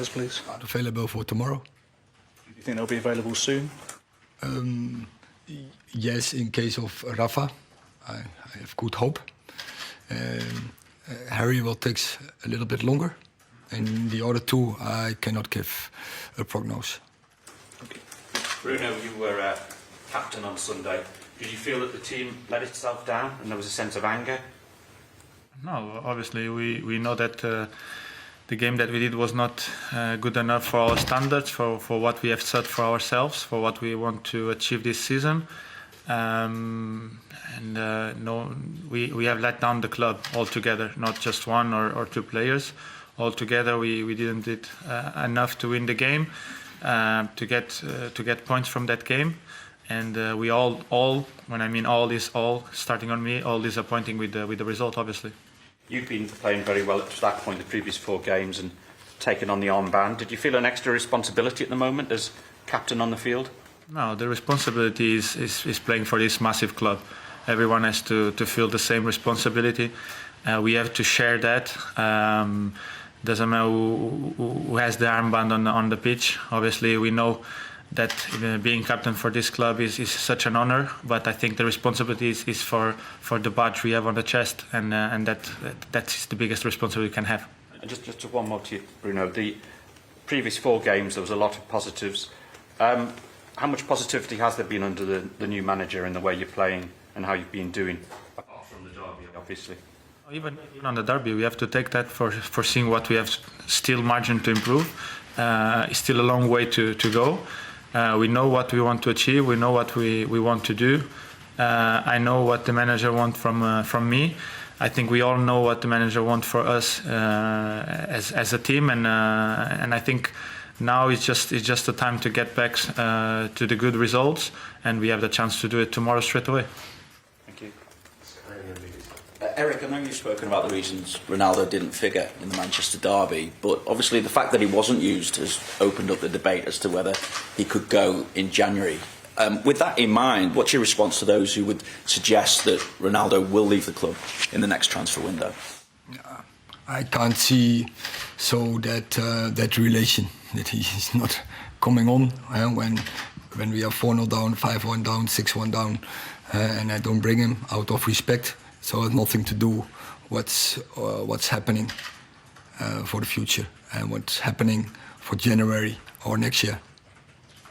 Please. Available for tomorrow. Do you think they'll be available soon? Yes, in case of Rafa, I have good hope. Harry will take a little bit longer, and the other two I cannot give a prognosis. Okay. Bruno, you were captain on Sunday. Did you feel that the team let itself down and there was a sense of anger? No, obviously we know that the game that we did was not good enough for our standards, for what we have set for ourselves, for what we want to achieve this season. No, we have let down the club altogether, not just one or two players. Altogether, we didn't do enough to win the game, to get points from that game. And we all, when I mean all, is all, starting on me, all disappointing with the result, obviously. You've been playing very well up to that point, the previous 4 games, and taken on the armband. Did you feel an extra responsibility at the moment as captain on the field? No, the responsibility is playing for this massive club. Everyone has to feel the same responsibility. We have to share that. Doesn't matter who has the armband on the pitch. Obviously, we know that being captain for this club is such an honor, but I think the responsibility is for the badge we have on the chest, and that's the biggest responsibility we can have. And just one more to you, Bruno. The previous 4 games, there was a lot of positives. How much positivity has there been under the new manager in the way you're playing and how you've been doing, apart from the derby, obviously? Even on the derby, we have to take that for seeing what we have still margin to improve. It's still a long way to go. We know what we want to achieve. We know what we want to do. I know what the manager wants from me. I think we all know what the manager wants for us as a team, and I think now it's just the time to get back to the good results, and we have the chance to do it tomorrow straight away. Thank you. Eric, I know you've spoken about the reasons Ronaldo didn't figure in the Manchester derby, but obviously the fact that he wasn't used has opened up the debate as to whether he could go in January. With that in mind, what's your response to those who would suggest that Ronaldo will leave the club in the next transfer window? I can't see that relation that he is not coming on when we are 4-0 down, 5-1 down, 6-1 down, and I don't bring him out of respect. So it's nothing to do what's happening for the future and what's happening for January or next year.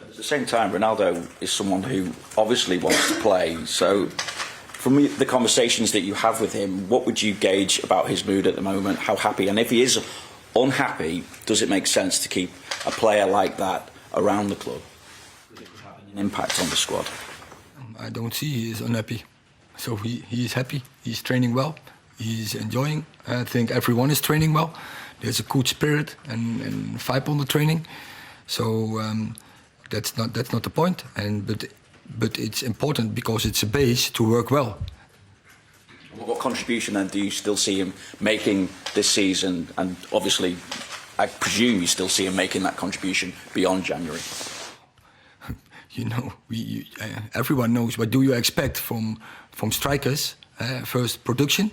At the same time, Ronaldo is someone who obviously wants to play. So from the conversations that you have with him, what would you gauge about his mood at the moment? How happy? And if he is unhappy, does it make sense to keep a player like that around the club? Does it have an impact on the squad? I don't see he is unhappy. So he is happy, he's training well, he's enjoying. I think everyone is training well. There's a good spirit and vibe on the training. So that's not the point. But it's important because it's a base to work well. What contribution then do you still see him making this season? And obviously, I presume you still see him making that contribution beyond January. You know, everyone knows what do you expect from strikers. First, production,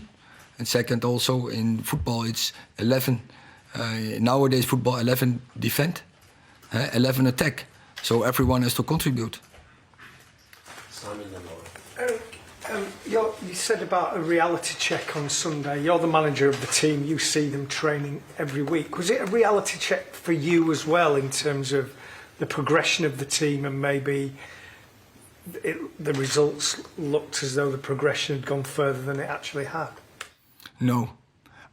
and second, also in football, it's 11. Nowadays, football 11 defend, 11 attack. So everyone has to contribute. Eric, you said about a reality check on Sunday. You're the manager of the team. You see them training every week. Was it a reality check for you as well in terms of the progression of the team, and maybe the results looked as though the progression had gone further than it actually had? No.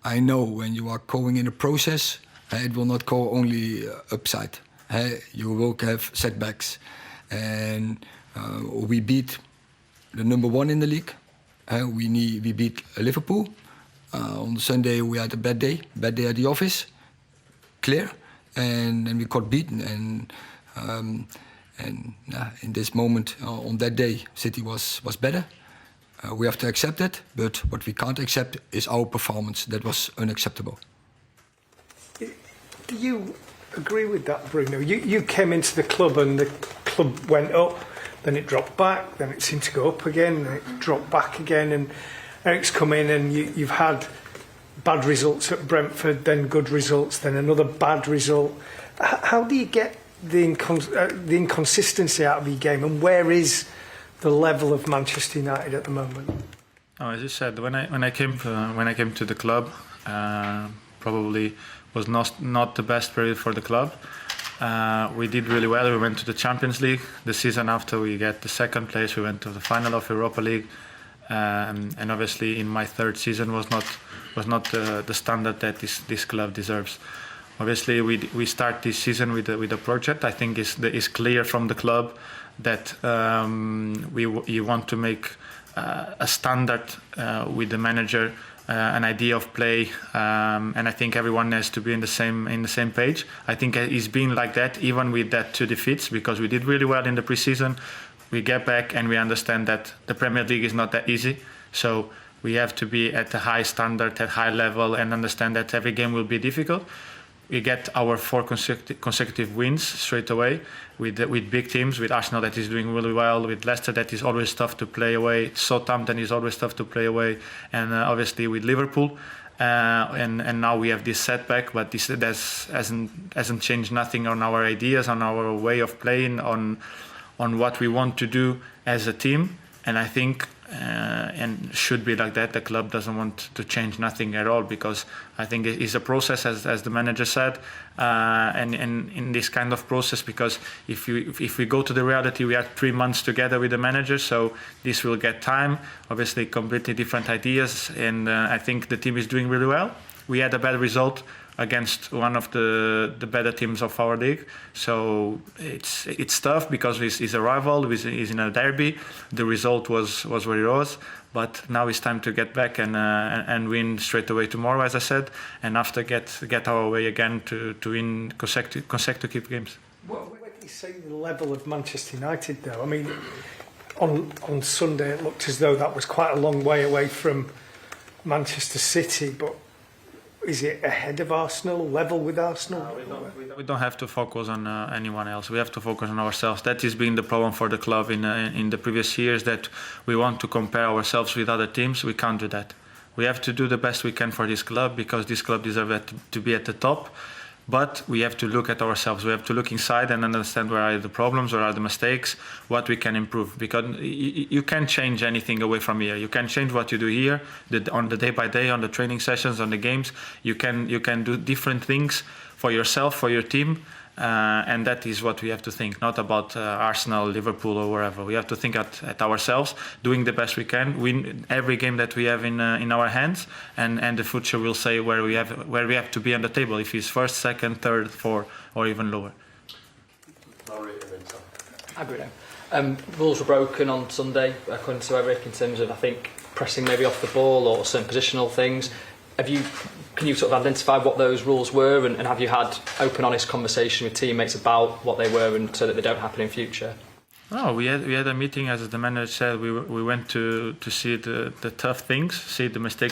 I know when you are going in a process, it will not go only upside. You will have setbacks. And we beat the number 1 in the league. We beat Liverpool. On Sunday we had a bad day at the office, clear. And then we got beaten. And in this moment, on that day, City was better. We have to accept it, but what we can't accept is our performance. That was unacceptable. Do you agree with that, Bruno? You came into the club and the club went up, then it dropped back, then it seemed to go up again, then it dropped back again, and Eric's come in and you've had bad results at Brentford, then good results, then another bad result. How do you get the inconsistency out of your game, and where is the level of Manchester United at the moment? Oh, as you said, when I came to the club, probably was not the best period for the club. We did really well. We went to the Champions League. The season after, we get the second place. We went to the final of Europa League, and obviously in my third season was not the standard that this club deserves. Obviously, we start this season with a project. I think is clear from the club that you want to make a standard with the manager, an idea of play, and I think everyone has to be in the same page. I think it's been like that even with that 2 defeats, because we did really well in the pre-season. We get back and we understand that the Premier League is not that easy, so we have to be at a high standard, at high level, and understand that every game will be difficult. We get our 4 consecutive wins straight away with big teams, with Arsenal that is doing really well, with Leicester that is always tough to play away, Southampton is always tough to play away, and obviously with Liverpool. And now we have this setback, but this hasn't changed nothing on our ideas, on our way of playing, on what we want to do as a team. And I think and should be like that. The club doesn't want to change nothing at all, because I think it is a process, as the manager said, and in this kind of process, because if we go to the reality, we are 3 months together with the manager, so this will get time. Obviously, completely different ideas, and I think the team is doing really well. We had a bad result against one of the better teams of our league, so it's tough because it's a rival, it's in a derby. The result was what it was, but now it's time to get back and win straight away tomorrow, as I said, and after get our way again to win consecutive games. What do you say the level of Manchester United, though? I mean, on Sunday it looked as though that was quite a long way away from Manchester City, but is it ahead of Arsenal, level with Arsenal? No, we don't have to focus on anyone else. We have to focus on ourselves. That has been the problem for the club in the previous years, that we want to compare ourselves with other teams. We can't do that. We have to do the best we can for this club, because this club deserves to be at the top. But we have to look at ourselves. We have to look inside and understand where are the problems, where are the mistakes, what we can improve. Because you can't change anything away from here. You can change what you do here, on the day by day, on the training sessions, on the games. You can do different things for yourself, for your team, and that is what we have to think. Not about Arsenal, Liverpool, or wherever. We have to think at ourselves, doing the best we can, win every game that we have in our hands, and the future will say where we have to be on the table. If it's first, second, third, fourth, or even lower. Hi Bruno. Rules were broken on Sunday, according to Eric, in terms of, I think, pressing maybe off the ball or certain positional things. Can you sort of identify what those rules were, and have you had open, honest conversation with teammates about what they were, and so that they don't happen in future? No, we had a meeting, as the manager said. We went to see the tough things, see the mistakes